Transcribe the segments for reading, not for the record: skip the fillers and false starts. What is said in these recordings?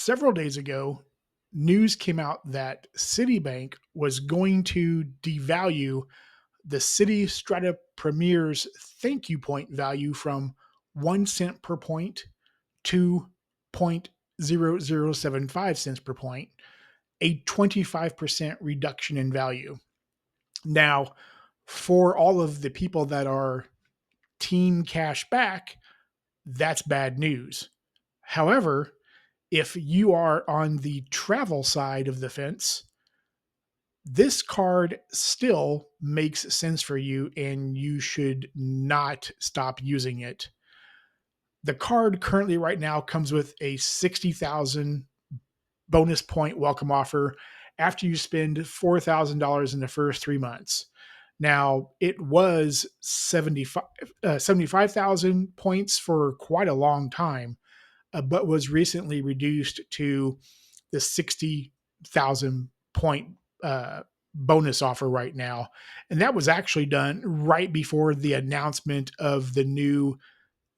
Several days ago, news came out that Citibank was going to devalue the Citi Strata Premier's thank you point value from 1 cent per point to 0.0075 cents per point, a 25% reduction in value. Now, for all of the people that are team cash back, that's bad news. However, if you are on the travel side of the fence, this card still makes sense for you and you should not stop using it. The card currently right now comes with a 60,000 bonus point welcome offer after you spend $4,000 in the first 3 months. Now, it was 75,000 points for quite a long time, but was recently reduced to the 60,000 point bonus offer right now. And that was actually done right before the announcement of the new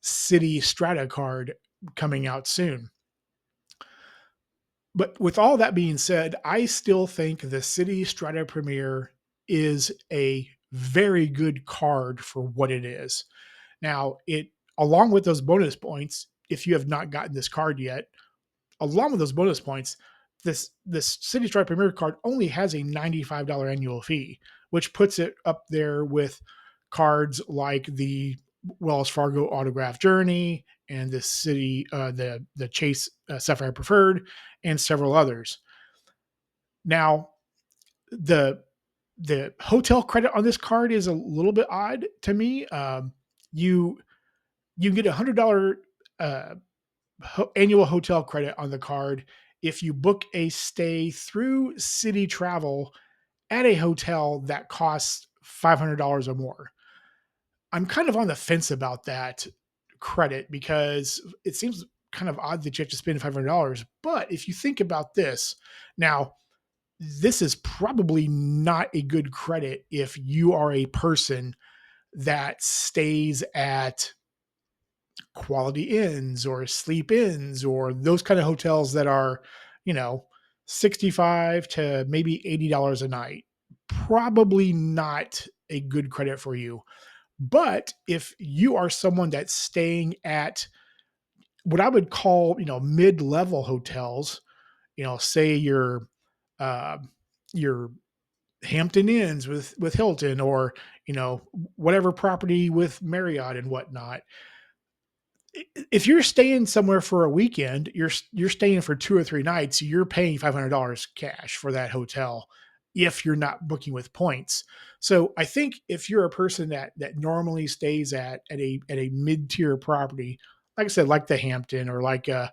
Citi Strata card coming out soon. But with all that being said, I still think the Citi Strata Premier is a very good card for what it is. Now, it along with those bonus points, if you have not gotten this card yet, along with those bonus points, this Citi Strata Premier card only has a $95 annual fee, which puts it up there with cards like the Wells Fargo Autograph Journey and the the Chase Sapphire Preferred and several others. Now, the the hotel credit on this card is a little bit odd to me. You you get $100 uh, annual hotel credit on the card if you book a stay through Citi Travel at a hotel that costs $500 or more. I'm kind of on the fence about that credit because it seems kind of odd that you have to spend $500. But if you think about this, now, this is probably not a good credit if you are a person that stays at Quality Inns or Sleep Inns or those kind of hotels that are, you know, 65 to maybe $80 a night. Probably not a good credit for you. But if you are someone that's staying at what I would call, mid-level hotels, say uh, your Hampton Inns with Hilton, or whatever property with Marriott and whatnot. If you're staying somewhere for a weekend, you're staying for 2 or 3 nights, you're paying $500 cash for that hotel if you're not booking with points. So I think if you're a person that normally stays at a mid tier property, like I said, like the Hampton or like I'm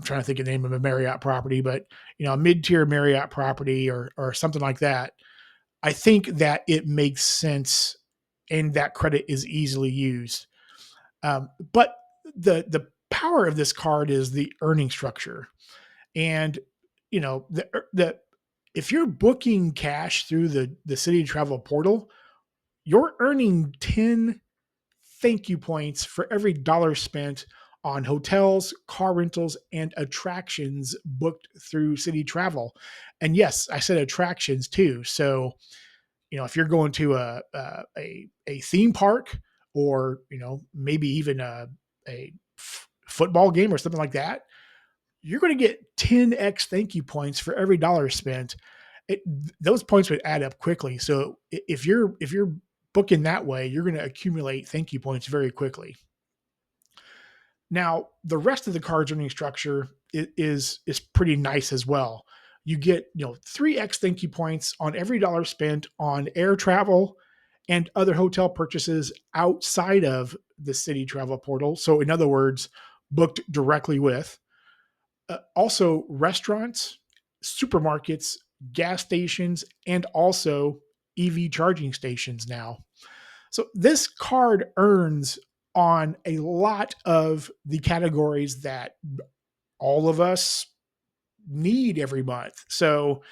trying to think of the name of a Marriott property, but a mid tier Marriott property or something like that, I think that it makes sense and that credit is easily used. But the power of this card is the earning structure, and the if you're booking cash through the Citi Travel portal, you're earning 10 thank you points for every dollar spent on hotels, car rentals, and attractions booked through Citi Travel. And yes, I said attractions too. So if you're going to a theme park, or maybe even a football game or something like that, you're going to get 10x thank you points for every dollar spent. It, those points would add up quickly. So if you're booking that way, you're going to accumulate thank you points very quickly. Now, the rest of the card's earning structure is pretty nice as well. You get 3x thank you points on every dollar spent on air travel and other hotel purchases outside of the Citi Travel portal. So, in other words, booked directly with. Also, restaurants, supermarkets, gas stations, and also EV charging stations now. So this card earns on a lot of the categories that all of us need every month. So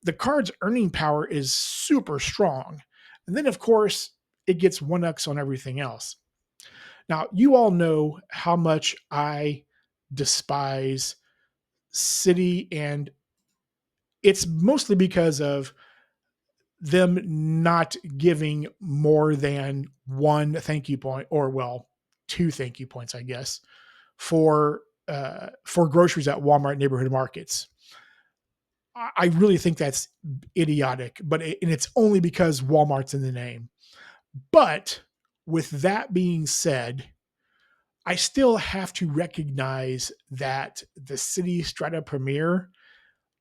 the card's earning power is super strong. And then, of course, it gets 1x on everything else. Now, you all know how much I despise Citi, and it's mostly because of them not giving more than one thank you point, or well, two thank you points, I guess, for groceries at Walmart neighborhood markets. I really think that's idiotic, and it's only because Walmart's in the name. But with that being said, I still have to recognize that the Citi Strata Premier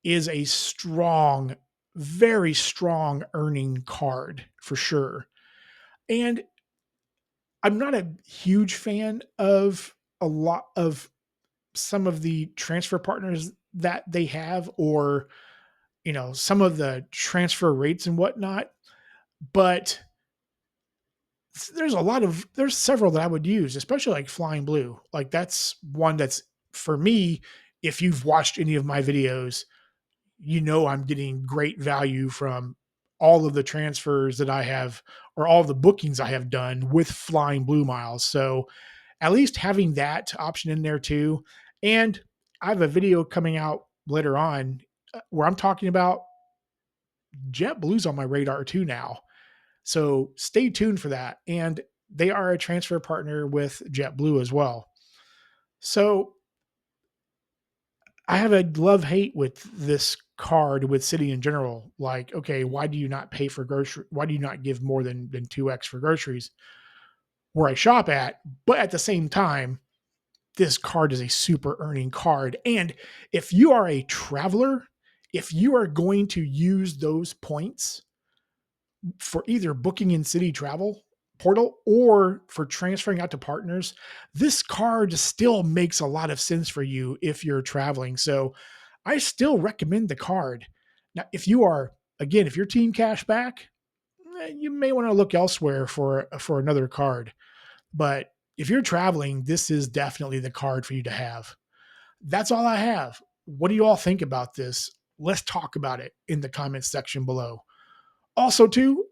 is a strong, very strong earning card for sure. And I'm not a huge fan of a lot of some of the transfer partners that they have, or some of the transfer rates and whatnot. But there's several that I would use, especially like Flying Blue. Like that's one that's, for me, if you've watched any of my videos, I'm getting great value from all of the transfers that I have, or all the bookings I have done with Flying Blue miles. So at least having that option in there too. And I have a video coming out later on where I'm talking about JetBlue's on my radar too now. So stay tuned for that. And they are a transfer partner with JetBlue as well. So I have a love hate with this card with Citi in general. Like, okay, why do you not pay for grocery? Why do you not give more than 2x for groceries where I shop at? But at the same time, this card is a super earning card. And if you are a traveler, if you are going to use those points for either booking in Citi Travel portal or for transferring out to partners, this card still makes a lot of sense for you if you're traveling. So I still recommend the card. Now, if you're team cash back, you may want to look elsewhere for another card. But if you're traveling, this is definitely the card for you to have. That's all I have. What do you all think about this? Let's talk about it in the comments section below. Also, too,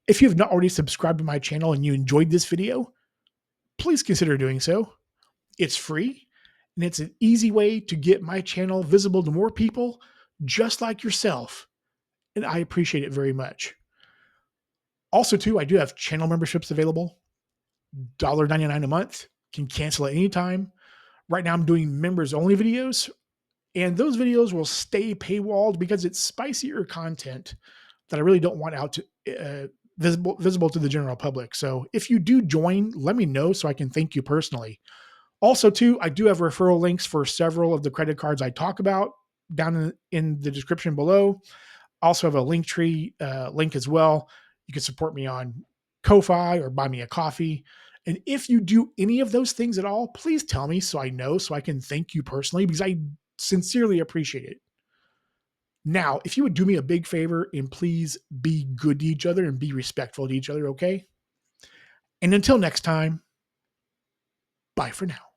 if you have not already subscribed to my channel and you enjoyed this video, please consider doing so. It's free, and it's an easy way to get my channel visible to more people just like yourself, and I appreciate it very much. Also, too, I do have channel memberships available, $1.99 a month. Can cancel at any time. Right now, I'm doing members only videos, and those videos will stay paywalled because it's spicier content that I really don't want out to visible to the general public. So if you do join, let me know so I can thank you personally. Also, too, I do have referral links for several of the credit cards I talk about down in the description below. Also have a Linktree link as well. You can support me on Ko-Fi or buy me a coffee. And if you do any of those things at all, please tell me so I know, so I can thank you personally, because I sincerely appreciate it. Now, if you would do me a big favor and please be good to each other and be respectful to each other, okay? And until next time, bye for now.